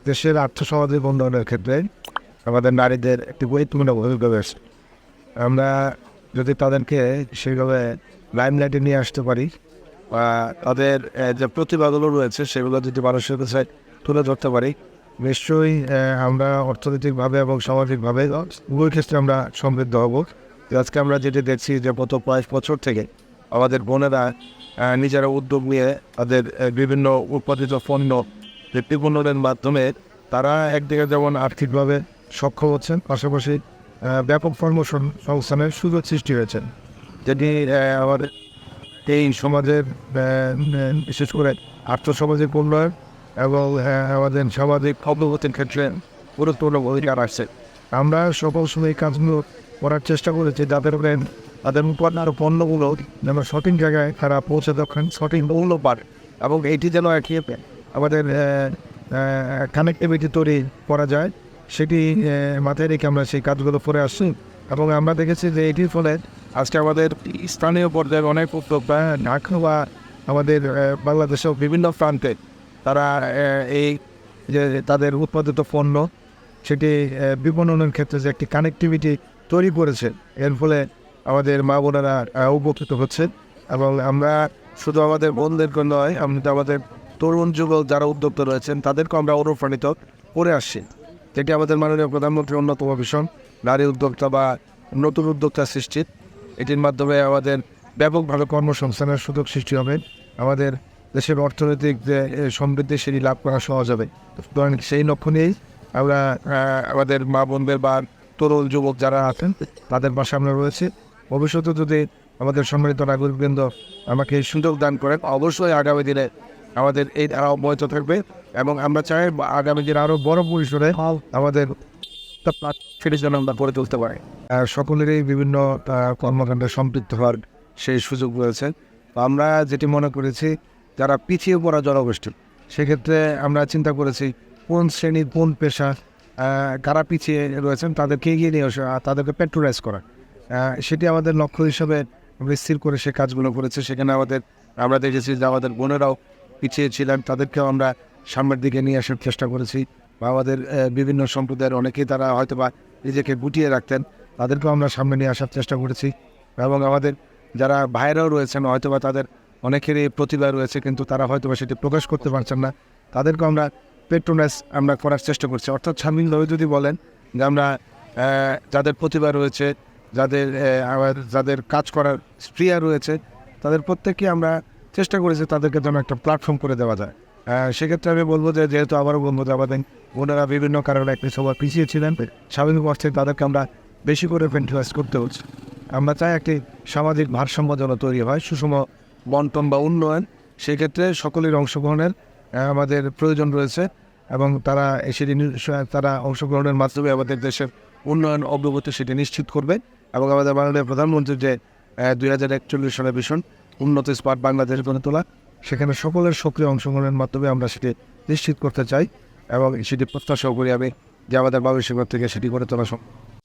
দেশের আর্থসামাজিক উন্নয়নের ক্ষেত্রে আমাদের নারীদের একটি গুরুত্বপূর্ণ ভূমিকা রয়েছে। আমরা যদি তাদেরকে সেইভাবে লাইমলাইটে নিয়ে আসতে পারি বা তাদের যে প্রতিভাগুলো রয়েছে সেগুলো যদি মানুষের কাছে তুলে ধরতে পারি, নিশ্চয়ই আমরা অর্থনৈতিকভাবে এবং সামাজিকভাবে উভয় ক্ষেত্রে আমরা সমৃদ্ধ হব। আজকে আমরা যেটি দেখছি যে গত 5 বছর থেকে আমাদের বোনেরা নিজেরা উদ্যোগ নিয়ে তাদের বিভিন্ন উৎপাদিত পণ্য বিপণনের মাধ্যমে তারা একদিকে যেমন আর্থিকভাবে সক্ষম হচ্ছেন, পাশাপাশি ব্যাপক কর্মসংস্থানের সুযোগ সৃষ্টি হয়েছে, যেটি আমাদের এই সমাজের বিশেষ করে আর্থসামাজিক উন্নয়ন এবং আমাদের সামাজিক অগ্রগতির ক্ষেত্রে গুরুত্বপূর্ণ ভূমিকা রাখছে। আমরা সকল সময় এই কাজগুলো করার চেষ্টা করেছি যাতে করে তাদের উৎপাদন আর পণ্যগুলো যেন সঠিক জায়গায় তারা পৌঁছে দেখান, সঠিক মূল্য পায় এবং এইটি যেন একই আমাদের কানেক্টিভিটি তৈরি করা যায়, সেটি মাথায় রেখে আমরা সেই কাজগুলো করে আসছি। এবং আমরা দেখেছি যে এটির ফলে আজকে আমাদের স্থানীয় পর্যায়ে অনেক উদ্যোক্তা ঢাকা বা আমাদের বাংলাদেশেও বিভিন্ন প্রান্তে তারা এই যে তাদের উৎপাদিত পণ্য সেটি বিপণনের ক্ষেত্রে যে একটি কানেক্টিভিটি তৈরি করেছে, এর ফলে আমাদের মা বোনেরা উপকৃত হচ্ছে। এবং আমরা শুধু আমাদের বোনদেরকে নয়, আমরা আমাদের তরুণ যুবক যারা উদ্যোক্তা রয়েছেন তাদেরকে আমরা অনুপ্রাণিত করে আসছি। যেটি আমাদের মাননীয় প্রধানমন্ত্রীর অন্যতম ভীষণ নারী উদ্যোক্তা বা নতুন উদ্যোক্তা সৃষ্টি। এটির মাধ্যমে আমাদের ব্যাপকভাবে কর্মসংস্থানের সুযোগ সৃষ্টি হবে, আমাদের দেশের অর্থনৈতিক যে সমৃদ্ধি সেটি লাভ করা সহজ হবে। সুতরাং সেই লক্ষ্য নিয়েই আমরা আমাদের মা বোনদের বা তরুণ যুবক যারা আছেন তাদের পাশে আমরা রয়েছি। ভবিষ্যতে যদি আমাদের সম্মানিত নাগরিকবৃন্দ আমাকে এই সুযোগ দান করেন, অবশ্যই আগামী দিনে আমাদের এই ধারা অব্যাহত থাকবে এবং আমরা চাই আগামী দিনে আরও বড় পরিসরে আমাদের সেটির জন্য আমরা গড়ে তুলতে পারি। সকলেরই বিভিন্ন কর্মকাণ্ডে সম্পৃক্ত হওয়ার সেই সুযোগ রয়েছে। আমরা যেটি মনে করেছি যারা পিছিয়ে পড়া জনগোষ্ঠী, সেক্ষেত্রে আমরা চিন্তা করেছি কোন শ্রেণী কোন পেশা কারা পিছিয়ে রয়েছেন তাদেরকে এগিয়ে নিয়ে আসা, তাদেরকে প্যাট্রোনাইজ করা, সেটি আমাদের লক্ষ্য হিসাবে আমরা স্থির করে সে কাজগুলো করেছে। সেখানে আমরা দেখেছি যে আমাদের বোনেরাও পিছিয়ে ছিলেন, তাদেরকেও আমরা সামনের দিকে নিয়ে আসার চেষ্টা করেছি। বা আমাদের বিভিন্ন সম্প্রদায়ের অনেকেই তারা হয়তো বা নিজেকে গুটিয়ে রাখতেন, তাদেরকেও আমরা সামনে নিয়ে আসার চেষ্টা করেছি। এবং আমাদের যারা ভাইরাও রয়েছেন হয়তো বা তাদের অনেকেরই প্রতিভা রয়েছে কিন্তু তারা হয়তো বা সেটি প্রকাশ করতে পারছেন না, তাদেরকেও আমরা পেট্রোনাইজ আমরা করার চেষ্টা করছি। অর্থাৎ স্বাধীনভাবে যদি বলেন যে আমরা যাদের প্রতিভা রয়েছে, যাদের কাজ করার স্প্রিয়া রয়েছে, তাদের প্রত্যেককে আমরা চেষ্টা করেছি তাদেরকে যেন একটা প্ল্যাটফর্ম করে দেওয়া যায়। সেক্ষেত্রে আমি বলবো যে যেহেতু আবারও বলবো যে আমাদের ওনারা বিভিন্ন কারণে একটি সবার পিছিয়ে ছিলেন, স্বাভাবিক অর্থে তাদেরকে আমরা বেশি করে পেট্রোনাইজ করতে হচ্ছে। আমরা চাই একটি সামাজিক ভারসাম্য যেন তৈরি হয়, সুষম বন্টন বা উন্নয়ন, সেক্ষেত্রে সকলের অংশগ্রহণের আমাদের প্রয়োজন রয়েছে এবং তারা অংশগ্রহণের মাধ্যমে আমাদের দেশের উন্নয়ন অগ্রগতি সেটি নিশ্চিত করবে। এবং আমাদের মাননীয় প্রধানমন্ত্রীর যে 2041 সালে ভীষণ উন্নত স্মার্ট বাংলাদেশ গড়ে তোলা, সেখানে সকলের সক্রিয় অংশগ্রহণের মাধ্যমে আমরা সেটি নিশ্চিত করতে চাই এবং সেটি প্রত্যাশাও করি আমি যে আমাদের ভবিষ্যৎ থেকে সেটি গড়ে তোলা সম্ভব।